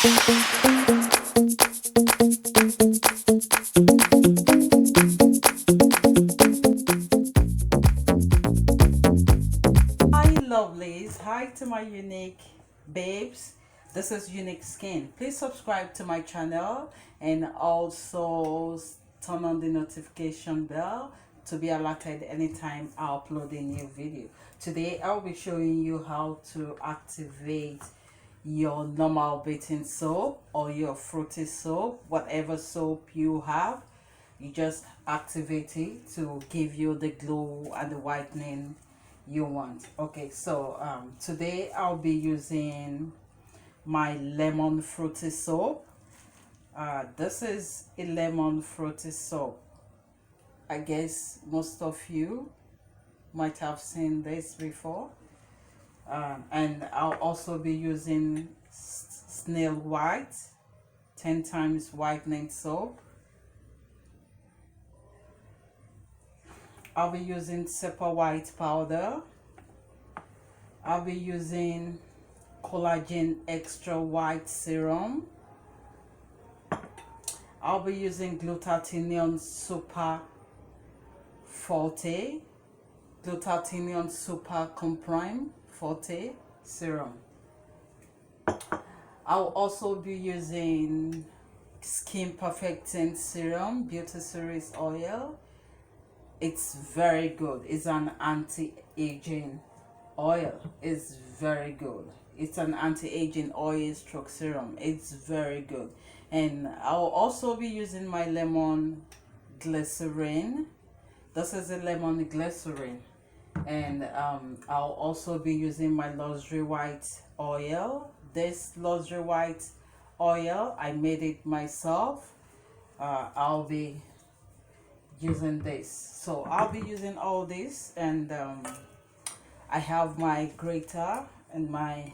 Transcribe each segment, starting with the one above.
Hi lovelies, hi to my unique babes. This is Unique Skin. Please subscribe to my channel and also turn on the notification bell to be alerted anytime I upload a new video. Today I'll be showing you how to activate your normal bathing soap or your fruity soap, whatever soap you have. You just activate it to give you the glow and the whitening you want. Okay, so today I'll be using my lemon fruity soap. This is a lemon fruity soap. I guess most of you might have seen this before. And I'll also be using snail white 10 times whitening soap. I'll be using super white powder. I'll be using collagen extra white serum. I'll be using glutathione super forte, glutathione super comprime forte serum. I'll also be using skin perfecting serum, beauty series oil. It's very good. It's an anti-aging oil. It's very good. It's an anti-aging oil stroke serum. It's very good. And I'll also be using my lemon glycerin. This is a lemon glycerin. And I'll also be using my luxury white oil. This luxury white oil, I made it myself. I'll be using this, so I'll be using all this, and I have my grater and my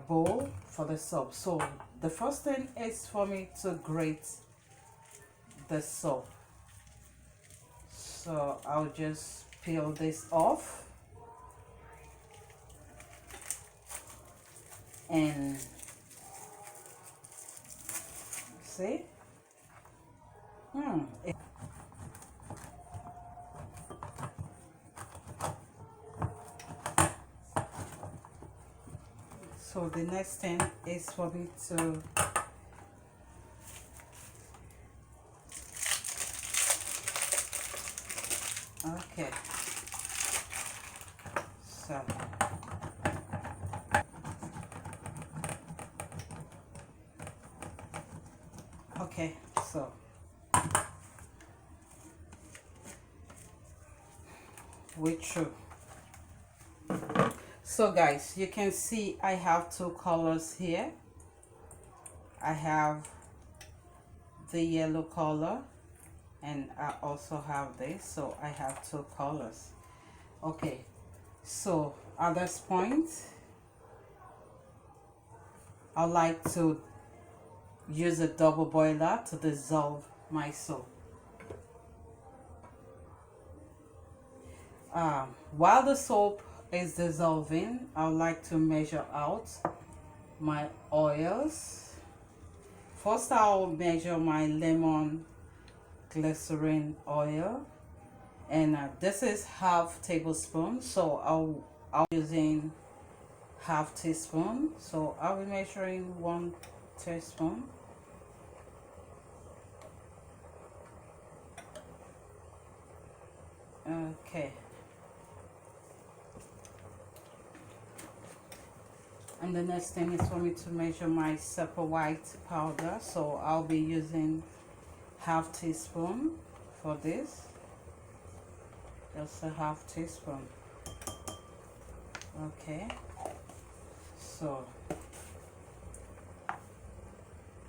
bowl for the soap. So the first thing is for me to grate the soap, so I'll just peel this off and see. So the next thing is for me to okay, so okay, so we through. So guys, you can see I have two colors here. I have the yellow color and I also have this, so I have two colors. Okay, so at this point I like to use a double boiler to dissolve my soap. While the soap is dissolving, I would like to measure out my oils. First, I'll measure my lemon glycerin oil, and this is half tablespoon, so I'll be using half teaspoon, so I'll be measuring 1 teaspoon. Okay, and the next thing is for me to measure my super white powder, so I'll be using half teaspoon for this, just a half teaspoon. Okay, so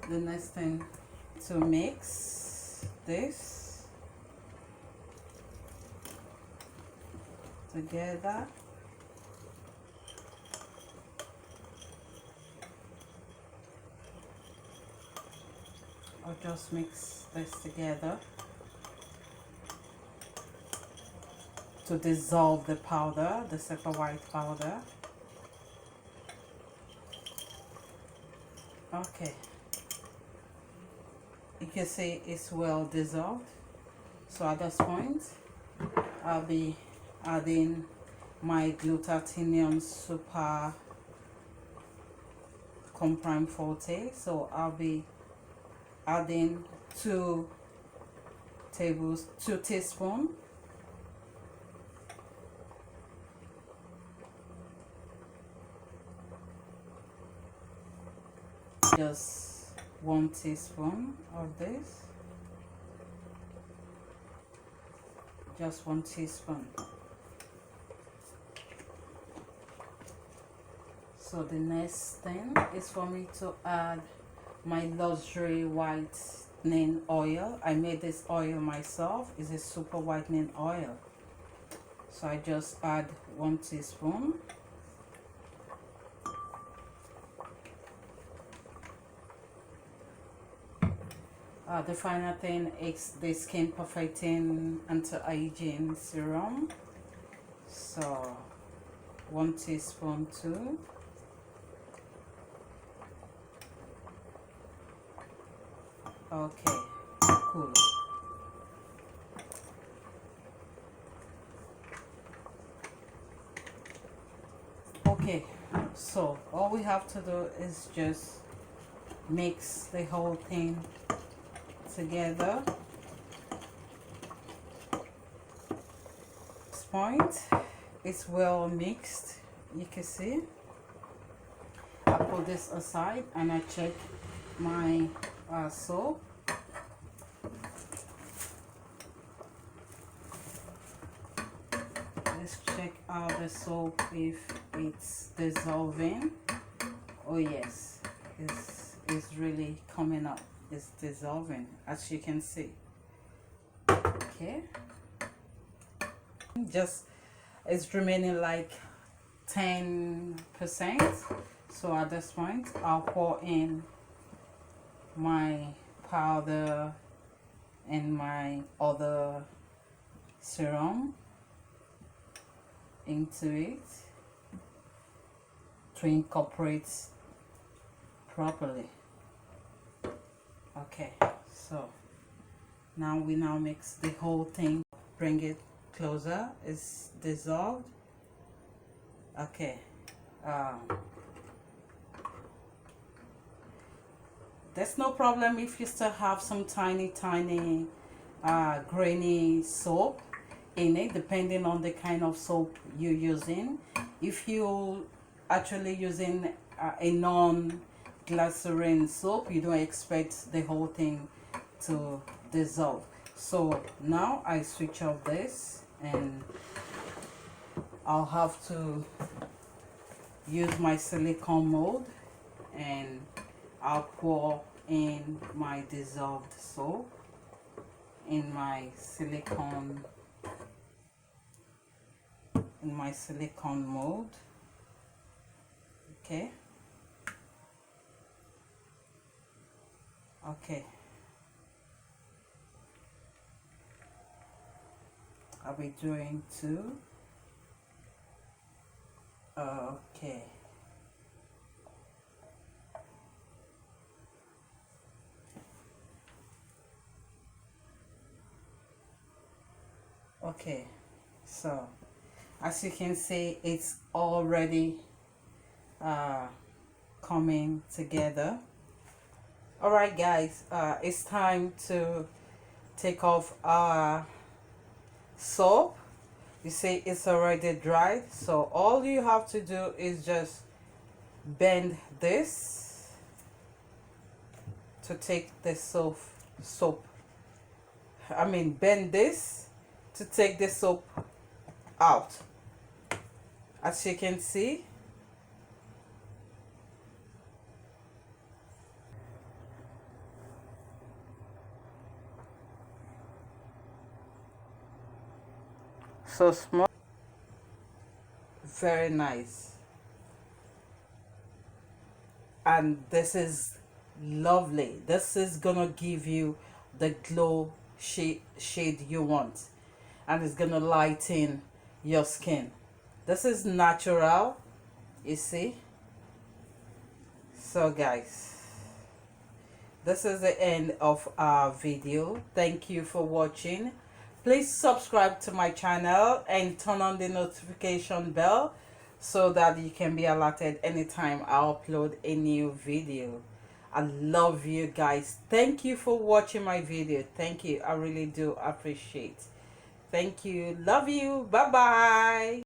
the next thing to mix this together. I'll just mix this together to dissolve the powder, the super white powder. Okay, you can see it's well dissolved. So at this point I'll be adding my glutathione super comprime forte. So I'll be adding 2 teaspoons. Just 1 teaspoon of this. Just 1 teaspoon. So the next thing is for me to add my luxury whitening oil. I made this oil myself. It's a super whitening oil. So I just add 1 teaspoon. The final thing is the skin perfecting anti-aging serum. So 1 teaspoon too. Okay, cool. Okay, so all we have to do is just mix the whole thing together. This point, it's well mixed. You can see. I put this aside and I check my soap. Let's check out the soap if it's dissolving. Oh yes, it's really coming up. It's dissolving, as you can see. Okay, just it's remaining like 10%. So at this point I'll pour in my powder and my other serum into it to incorporate properly. Okay, so now we mix the whole thing, bring it closer. It's dissolved. Okay, there's no problem if you still have some tiny grainy soap in it, depending on the kind of soap you're using. If you actually using a non-glycerin soap, you don't expect the whole thing to dissolve. So now I switch off this and I'll have to use my silicone mold and I'll pour in my dissolved soap in my silicone mold. Okay. Okay. I'll be doing 2. Okay. Okay, so as you can see, it's already coming together. All right guys, it's time to take off our soap. You see it's already dried, so all you have to do is just bend this to take the bend this to take the soap out. As you can see, so small, very nice, and this is lovely. This is gonna give you the glow shade you want, and it's gonna lighten your skin. This is natural, you see. So guys, this is the end of our video. Thank you for watching. Please subscribe to my channel and turn on the notification bell so that you can be alerted anytime I upload a new video. I love you guys. Thank you for watching my video. Thank you. I really do appreciate. Thank you. Love you. Bye bye.